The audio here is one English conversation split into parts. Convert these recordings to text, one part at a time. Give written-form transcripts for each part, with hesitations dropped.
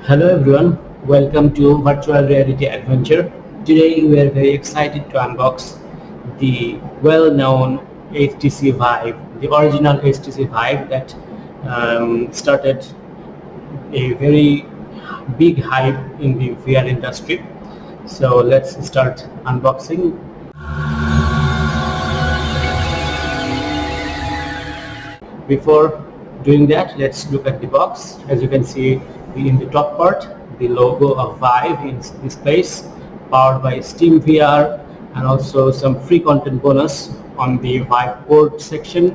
Hello everyone, welcome to Virtual Reality Adventure. Today we are very excited to unbox the well-known HTC Vive, the original HTC Vive that started a very big hype in the VR industry. So let's start unboxing. Before doing that, let's look at the box. As you can see in the top part, the logo of Vive in this place, powered by SteamVR, and also some free content bonus on the VIVEPORT section,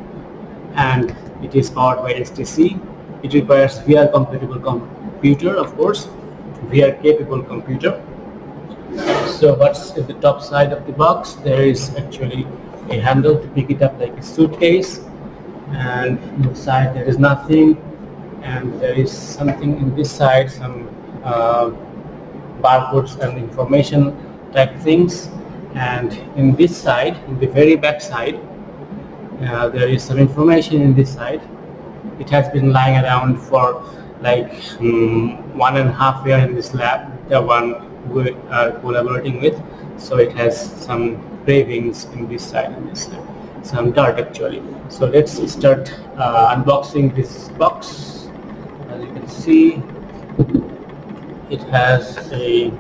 and it is powered by HTC. It requires VR compatible computer, of course, VR capable computer. So what's at the top side of the box? There is actually a handle to pick it up like a suitcase, and inside there is nothing, and there is something in this side, some barcodes and information type things, and in this side, in the very back side, there is some information in this side. It has been lying around for like 1.5 years in this lab, the one we are collaborating with, so it has some cravings in this side and this side, some dirt actually. So let's start unboxing this box. As you can see, it has a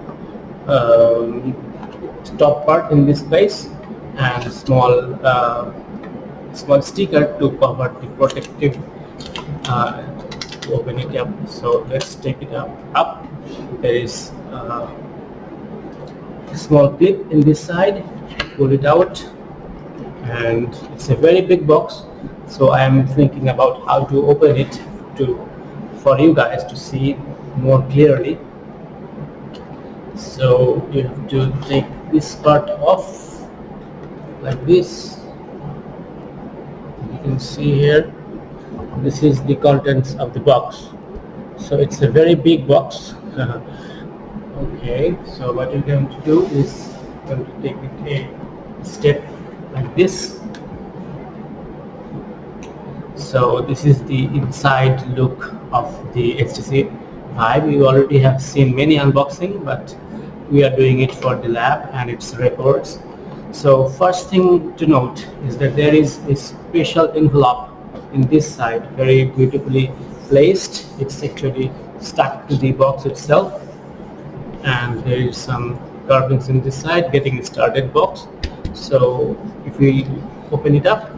top part in this place and a small sticker to cover the protective to open it up. So let's take it up. There is a small clip in this side. Pull it out, and it's a very big box, so I am thinking about how to open it for you guys to see more clearly. So you have to take this part off like this. You can see here, this is the contents of the box. So it's a very big box. Okay, so what you're going to do is going to take it a step like this. So this is the inside look of the HTC Vive. You already have seen many unboxing, but we are doing it for the lab and its records. So first thing to note is that there is a special envelope in this side, very beautifully placed. It's actually stuck to the box itself, and there is some carvings in this side, getting started box. So if we open it up,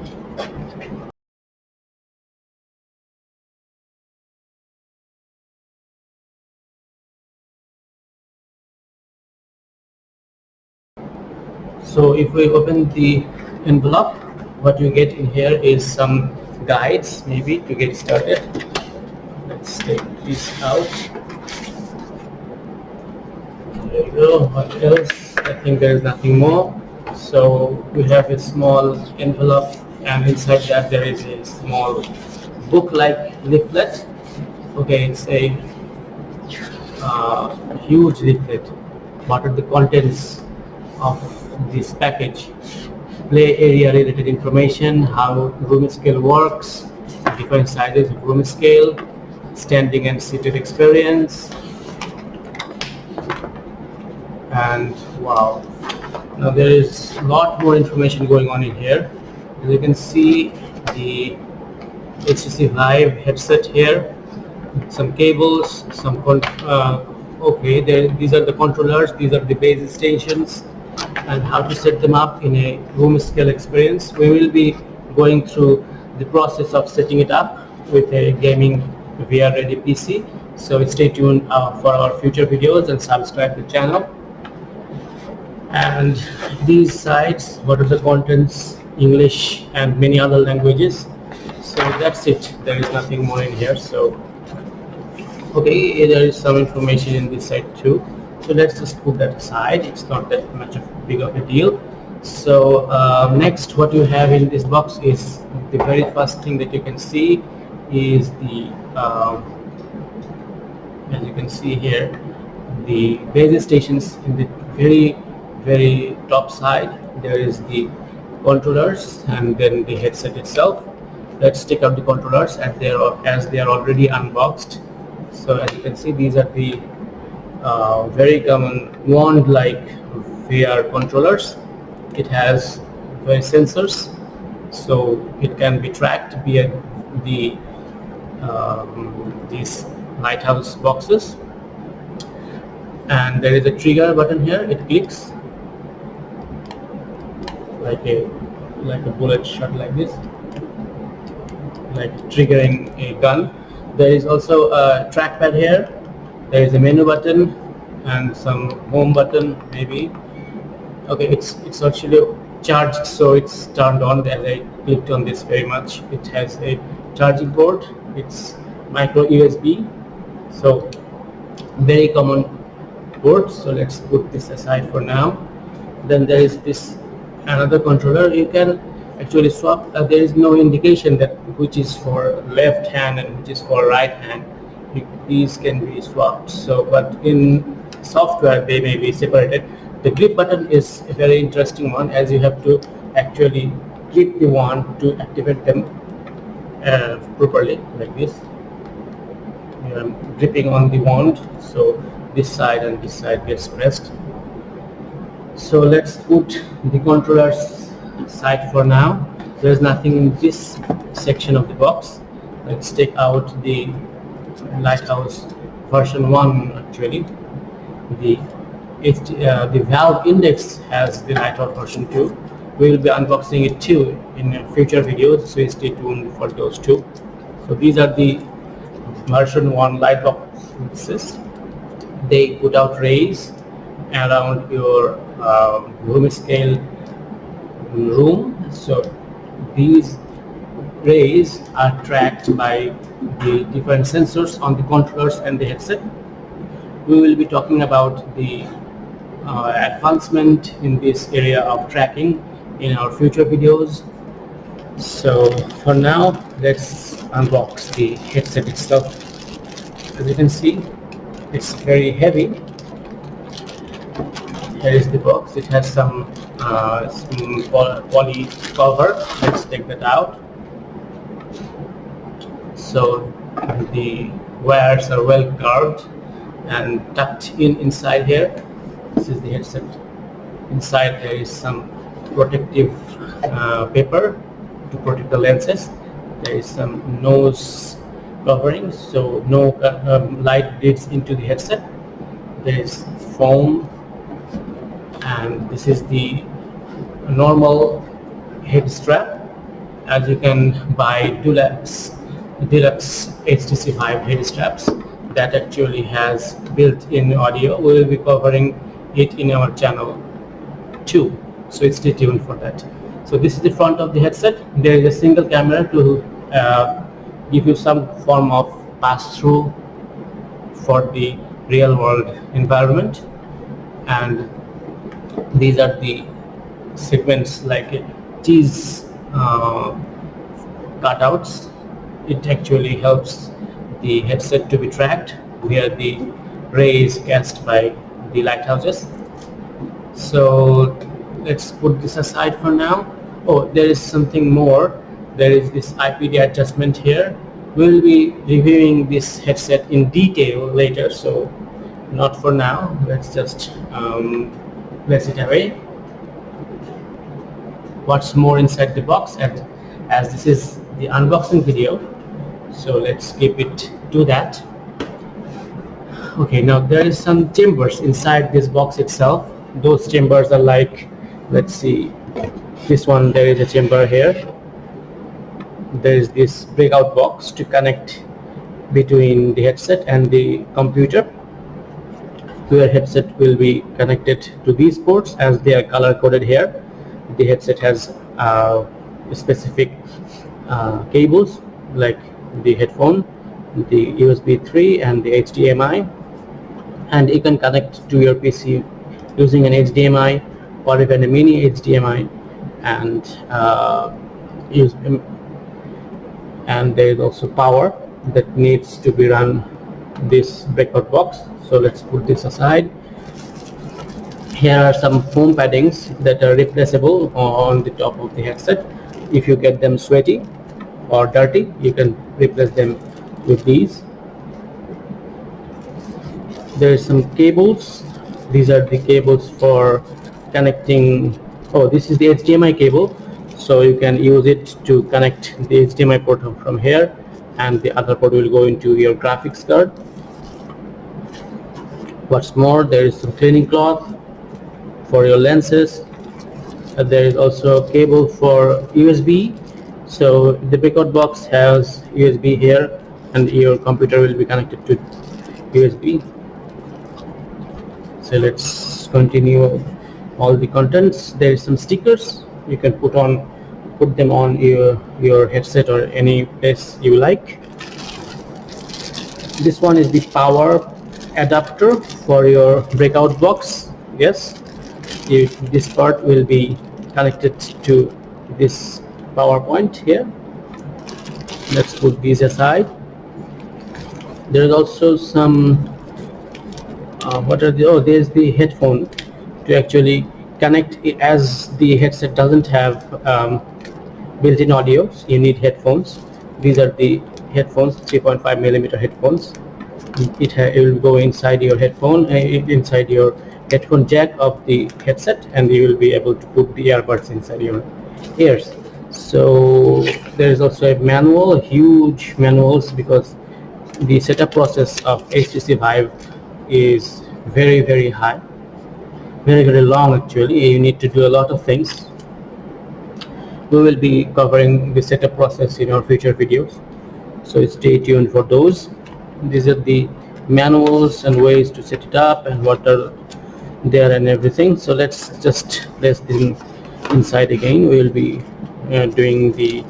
the envelope, what you get in here is some guides, maybe to get started. Let's take this out. There you go. What else? I think there is nothing more. So we have a small envelope, and inside that there is a small book-like leaflet. Okay, it's a huge leaflet. What are the contents of this package? Play area related information, how room scale works, different sizes of room scale, standing and seated experience, and wow, now there is a lot more information going on in here. As you can see, the HTC Vive headset here, some cables, some these are the controllers, these are the base stations, and how to set them up in a room scale experience. We will be going through the process of setting it up with a gaming VR ready PC. So stay tuned for our future videos and subscribe to the channel. And these sides, what are the contents? English and many other languages. So that's it. There is nothing more in here. So okay, there is some information in this side too. So let's just put that aside. It's not that much of big of a deal. So next, what you have in this box is the very first thing that you can see is the as you can see here, the base stations. In the very top side, there is the controllers and then the headset itself. Let's take out the controllers as they are already unboxed. So as you can see, these are the very common wand-like VR controllers. It has various sensors, so it can be tracked via these lighthouse boxes. And there is a trigger button here. It clicks like a bullet shot, like this, like triggering a gun. There is also a trackpad here. There is a menu button and some home button maybe. Okay, it's actually charged, so it's turned on as I clicked on this very much. It has a charging port. It's micro USB, so very common port. So let's put this aside for now. Then there is this another controller. You can actually swap. There is no indication that which is for left hand and which is for right hand. These can be swapped. So, but in software they may be separated. The grip button is a very interesting one, as you have to actually click the wand to activate them properly, like this. You are gripping on the wand, so this side and this side gets pressed. So let's put the controllers aside for now. There's nothing in this section of the box. Let's take out the Lighthouse version 1. Actually, the Valve Index has the Lighthouse version 2. We will be unboxing it too in future videos, so stay tuned for those two. So these are the version 1 light boxes. They put out rays around your room scale room. So these rays are tracked by the different sensors on the controllers and the headset. We will be talking about the advancement in this area of tracking in our future videos. So for now, let's unbox the headset itself. As you can see, it's very heavy. Here is the box. It has some poly cover. Let's take that out. So the wires are well carved and tucked inside here. This is the headset. Inside there is some protective paper to protect the lenses. There is some nose covering, so no light bleeds into the headset. There is foam, and this is the normal head strap. As you can buy deluxe HTC Vive head straps that actually has built-in audio. We will be covering it in our channel too, so stay tuned for that. So this is the front of the headset. There is a single camera to give you some form of pass-through for the real-world environment, and these are the segments like cheese cutouts. It actually helps the headset to be tracked where the rays cast by the lighthouses. So let's put this aside for now. Oh, there is something more. There is this IPD adjustment here. We will be reviewing this headset in detail later, so not for now. Let's just place it away. What's more inside the box, and as this is the unboxing video, so let's keep it to that. Okay, now there is some chambers inside this box itself. Those chambers are like, let's see, this one, there is a chamber here. There is this breakout box to connect between the headset and the computer. Your headset will be connected to these ports as they are color coded here. The headset has specific cables like the headphone, the USB 3 and the HDMI, and you can connect to your PC using an HDMI or even a mini HDMI, and there is also power that needs to be run this breakout box. So let's put this aside. Here are some foam paddings that are replaceable on the top of the headset. If you get them sweaty or dirty, you can replace them with these. There is some cables. These are the cables for connecting. Oh, this is the HDMI cable, so you can use it to connect the HDMI port from here, and the other port will go into your graphics card. What's more, there is some cleaning cloth for your lenses. There is also a cable for USB. So the breakout box has USB here, and your computer will be connected to USB. So let's continue all the contents. There is some stickers you can put them on your headset or any place you like. This one is the power adapter for your breakout box. Yes, this part will be connected to this power point here. Let's put these aside. There is also some there's the headphone to actually connect it, as the headset doesn't have built-in audio. So you need headphones. These are the headphones, 3.5mm headphones. It will go inside your headphone, inside your headphone jack of the headset, and you will be able to put the earbuds inside your ears. So there is also a manual, huge manuals, because the setup process of HTC Vive is very high, very long. Actually, you need to do a lot of things. We will be covering the setup process in our future videos, so stay tuned for those. These are the manuals and ways to set it up and what are there and everything. So let's just place them inside again. We will be doing the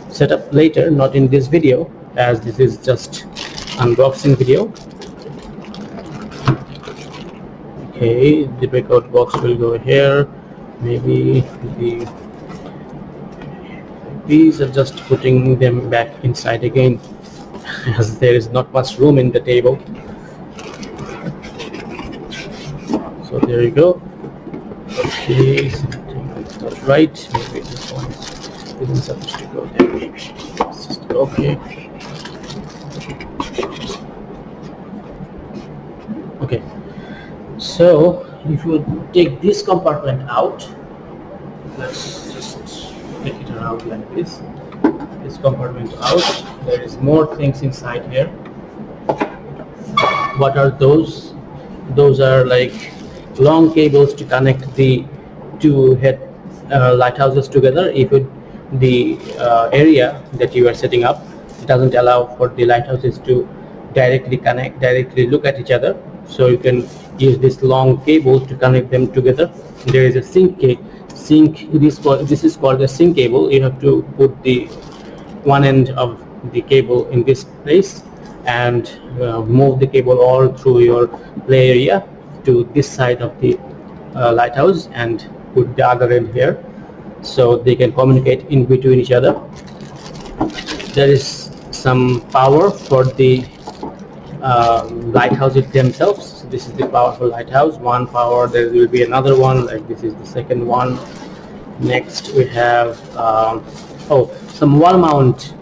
setup later, not in this video, as this is just unboxing video. Okay, the breakout box will go here. Maybe these are just putting them back inside again, as there is not much room in the table. So there you go. Okay, something not right. Maybe this one isn't supposed to go there. Okay. Okay. So if you take this compartment out, let's just take it around like this. This compartment out, there is more things inside here. What are those? Those are like long cables to connect the two lighthouses together. If the area that you are setting up doesn't allow for the lighthouses to directly look at each other, so you can use this long cable to connect them together. There is a sync. This is called a sync cable. You have to put the one end of the cable in this place and move the cable all through your play area to this side of the lighthouse, and put the other end here, so they can communicate in between each other. There is some power for the lighthouses themselves. This is the powerful lighthouse. One power. There will be another one, like this is the second one. Next we have some wall mount.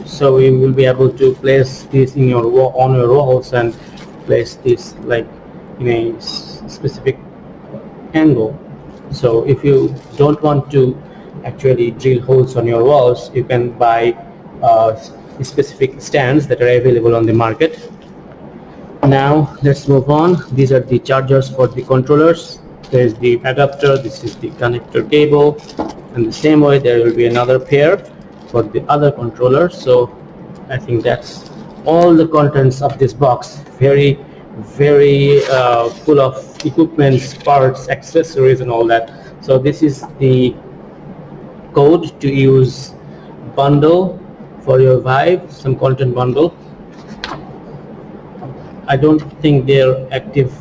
So we will be able to place this in your on your walls, and place this like in a specific angle. So if you don't want to actually drill holes on your walls, you can buy specific stands that are available on the market. Now let's move on. These are the chargers for the controllers. There is the adapter. This is the connector cable, and the same way there will be another pair for the other controller. So I think that's all the contents of this box. Very full of equipments, parts, accessories, and all that. So this is the code to use bundle for your Vive, some content bundle. I don't think they're active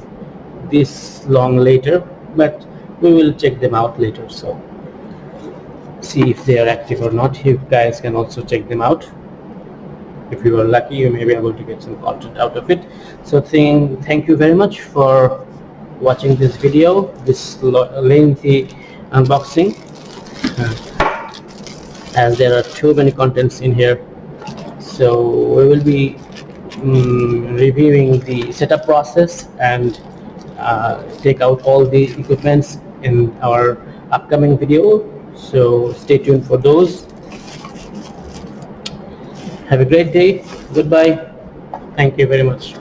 this long later, but we will check them out later. So see if they are active or not. You guys can also check them out. If you are lucky, you may be able to get some content out of it. So thank you very much for watching this video, this lengthy unboxing, as there are too many contents in here. So we will be reviewing the setup process and take out all the equipments in our upcoming video, so stay tuned for those. Have a great day. Goodbye. Thank you very much.